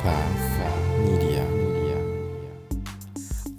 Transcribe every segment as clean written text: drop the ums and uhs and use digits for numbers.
Path Media.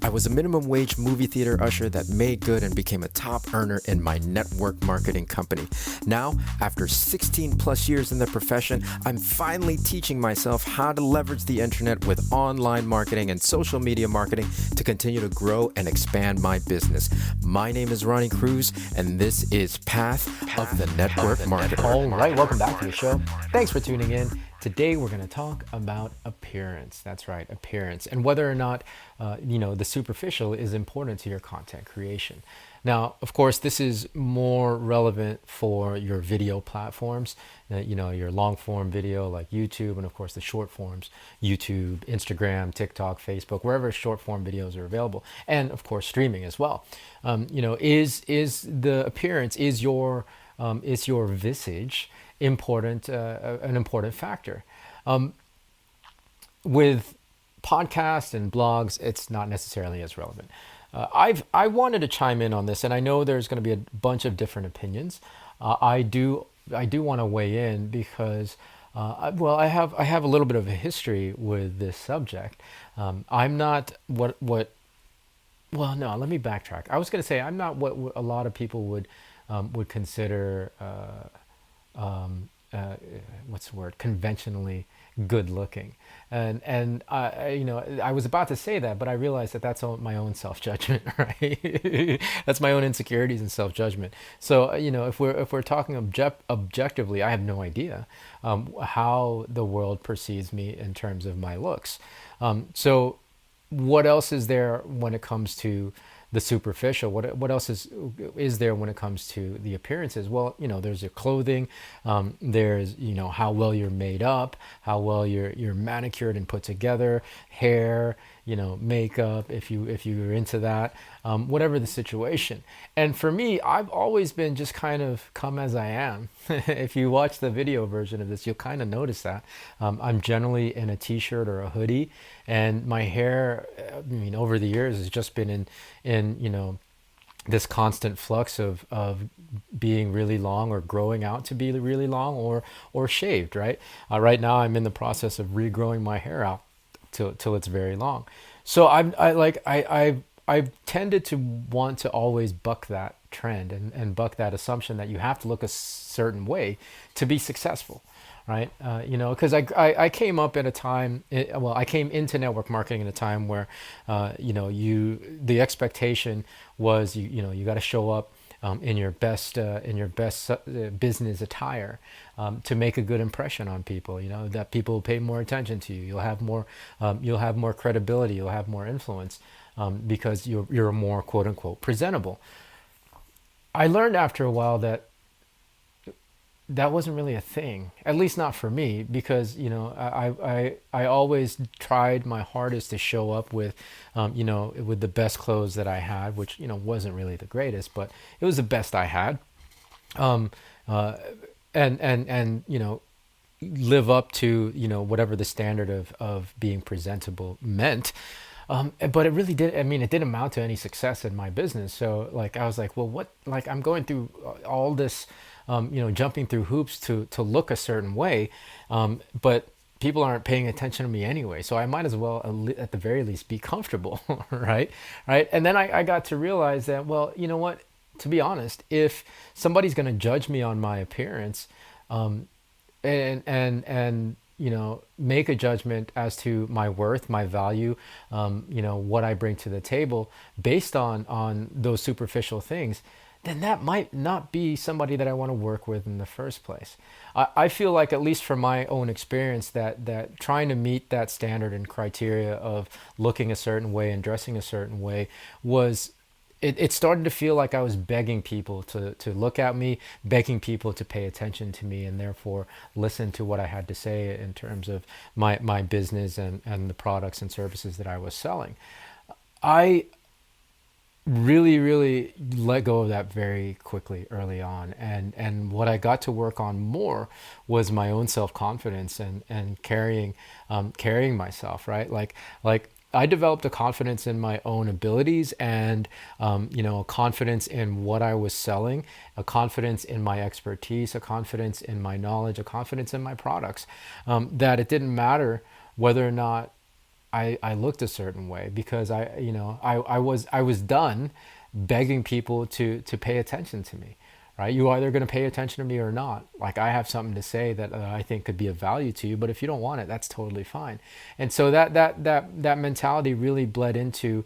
I was a minimum wage movie theater usher that made good and became a top earner in my network marketing company. Now, after 16 plus years in the profession, I'm finally teaching myself how to leverage the internet with online marketing and social media marketing to continue to grow and expand my business. My name is Ronnie Cruz, and this is Path of the Network Marketer. All right, welcome back to the show. Thanks for tuning in. Today we're going to talk about appearance. That's right, appearance, and whether or not the superficial is important to your content creation. Now, of course, this is more relevant for your video platforms. Your long form video like YouTube, and of course the short forms, YouTube, Instagram, TikTok, Facebook, wherever short form videos are available, and of course streaming as well. Is the appearance, is your visage important, an important factor? With podcasts and blogs, it's not necessarily as relevant. I wanted to chime in on this, and I know there's going to be a bunch of different opinions. I do want to weigh in because I have a little bit of a history with this subject. I'm not what. Well, no, let me backtrack. I was going to say I'm not what a lot of people would consider. What's the word? Conventionally good looking, and I was about to say that, but I realized that that's my own self judgment, right? That's my own insecurities and self judgment. So if we're talking objectively, I have no idea how the world perceives me in terms of my looks. So what else is there when it comes to the superficial? What else is there when it comes to the appearances? Well, there's your clothing, there's how well you're made up, how well you're manicured and put together, hair, makeup, if you're into that, whatever the situation. And for me, I've always been just kind of come as I am. If you watch the video version of this, you'll kind of notice that. I'm generally in a t-shirt or a hoodie, and my hair, over the years has just been in this constant flux of being really long or growing out to be really long or shaved, right? Right now I'm in the process of regrowing my hair out till it's very long. So I've tended to want to always buck that trend and buck that assumption that you have to look a certain way to be successful, right? Because I came up at a time, I came into network marketing at a time where, the expectation was you got to show up in your best business attire to make a good impression on people. That people will pay more attention to you. You'll have more credibility. You'll have more influence because you're more quote unquote presentable. I learned after a while that wasn't really a thing, at least not for me, because I always tried my hardest to show up with with the best clothes that I had, which wasn't really the greatest, but it was the best I had, and live up to whatever the standard of being presentable meant. But it really did. I mean, it didn't amount to any success in my business. So I was like, well, what? I'm going through all this. Jumping through hoops to look a certain way, but people aren't paying attention to me anyway. So I might as well, at the very least, be comfortable, right? And then I got to realize that, well, you know what? To be honest, if somebody's going to judge me on my appearance, and make a judgment as to my worth, my value, what I bring to the table based on those superficial things, then that might not be somebody that I want to work with in the first place. I feel like, at least from my own experience, that trying to meet that standard and criteria of looking a certain way and dressing a certain way it started to feel like I was begging people to look at me, begging people to pay attention to me, and therefore listen to what I had to say in terms of my business and the products and services that I was selling. I really, really let go of that very quickly early on. And what I got to work on more was my own self-confidence and carrying myself, right? Like I developed a confidence in my own abilities and, a confidence in what I was selling, a confidence in my expertise, a confidence in my knowledge, a confidence in my products, that it didn't matter whether or not I looked a certain way, because I was done begging people to pay attention to me, right? You either going to pay attention to me or not. Like, I have something to say that I think could be of value to you, but if you don't want it, that's totally fine. And so that mentality really bled into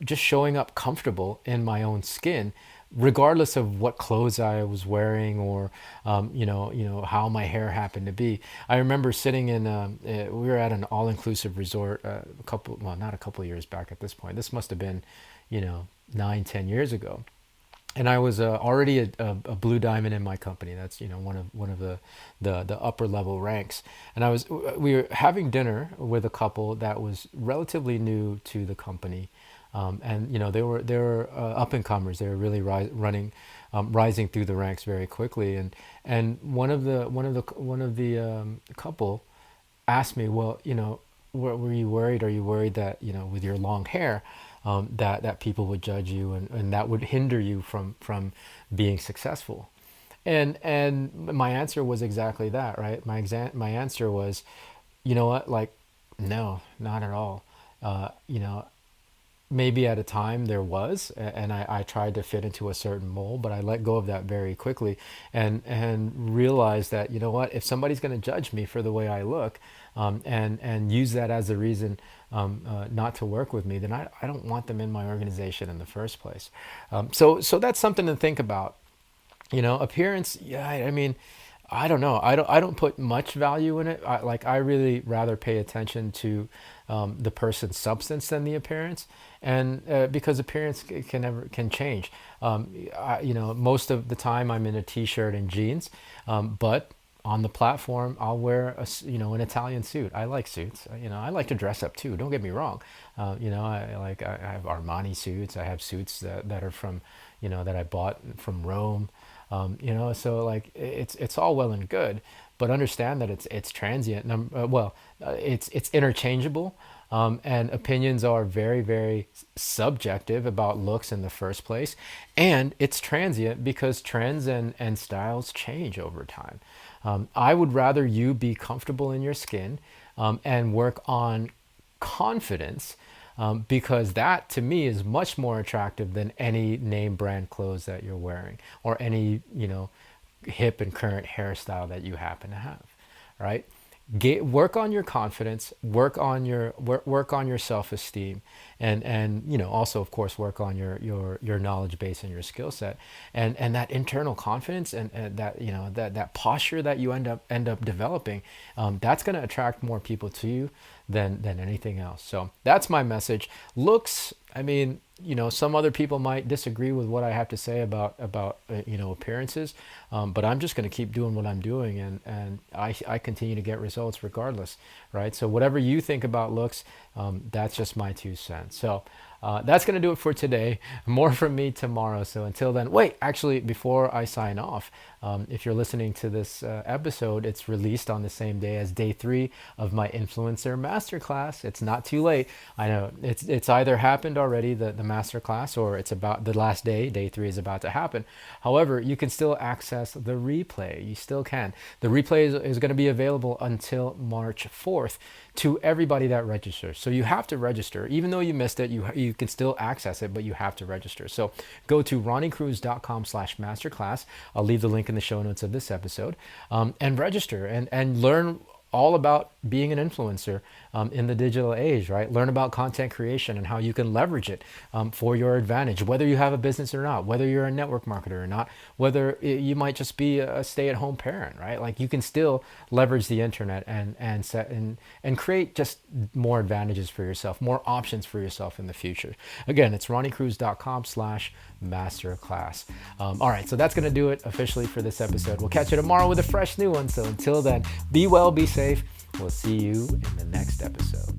just showing up comfortable in my own skin, regardless of what clothes I was wearing, or how my hair happened to be. I remember sitting in we were at an all-inclusive resort not a couple of years back at this point. This must have been 9-10 years ago, and I was already a blue diamond in my company. That's one of the upper level ranks. And we were having dinner with a couple that was relatively new to the company. And they were up and comers. They were really rising through the ranks very quickly. And one of the couple asked me, well, were you worried? Are you worried that with your long hair, that people would judge you, and that would hinder you from being successful? And my answer was exactly that, right? My answer was, you know what, like, no, not at all. Maybe at a time there was, and I tried to fit into a certain mold, but I let go of that very quickly, and realized that, you know what, if somebody's going to judge me for the way I look, and use that as a reason not to work with me, then I don't want them in my organization in the first place. So that's something to think about. Appearance. Yeah, I mean, I don't know. I don't put much value in it. I really rather pay attention to the person's substance than the appearance, and because appearance can change. Most of the time I'm in a t-shirt and jeans, but on the platform I'll wear an Italian suit. I like suits. I like to dress up too. Don't get me wrong. I have Armani suits. I have suits that are from that I bought from Rome. So like it's all well and good, but understand that it's transient. It's interchangeable, and opinions are very, very subjective about looks in the first place, and it's transient because trends and styles change over time. I would rather you be comfortable in your skin, and work on confidence. Because that to me is much more attractive than any name brand clothes that you're wearing, or any hip and current hairstyle that you happen to have, right? Work on your confidence, work on your self-esteem, and also of course work on your knowledge base and your skill set, and that internal confidence, and that posture that you end up developing, that's going to attract more people to you than anything else. So that's my message. Looks, I mean, some other people might disagree with what I have to say about appearances, but I'm just going to keep doing what I'm doing, and I continue to get results regardless, right? So whatever you think about looks, that's just my 2 cents. So that's going to do it for today. More from me tomorrow. So until then, wait, actually, before I sign off, if you're listening to this episode, it's released on the same day as day 3 of my Influencer Masterclass. It's not too late. I know it's either happened already, the masterclass, or it's about the last day. Day 3 is about to happen. However, you can still access the replay. You still can. The replay is going to be available until March 4th to everybody that registers. So you have to register. Even though you missed it, you can still access it, but you have to register. So go to ronniecruz.com/masterclass. I'll leave the link in the show notes of this episode, and register and learn all about being an influencer in the digital age, right? Learn about content creation and how you can leverage it for your advantage, whether you have a business or not, whether you're a network marketer or not, whether you might just be a stay-at-home parent, right? Like, you can still leverage the internet and create just more advantages for yourself, more options for yourself in the future. Again, it's ronniecruz.com/masterclass. All right, so that's going to do it officially for this episode. We'll catch you tomorrow with a fresh new one. So until then, be well, be safe. We'll see you in the next episode.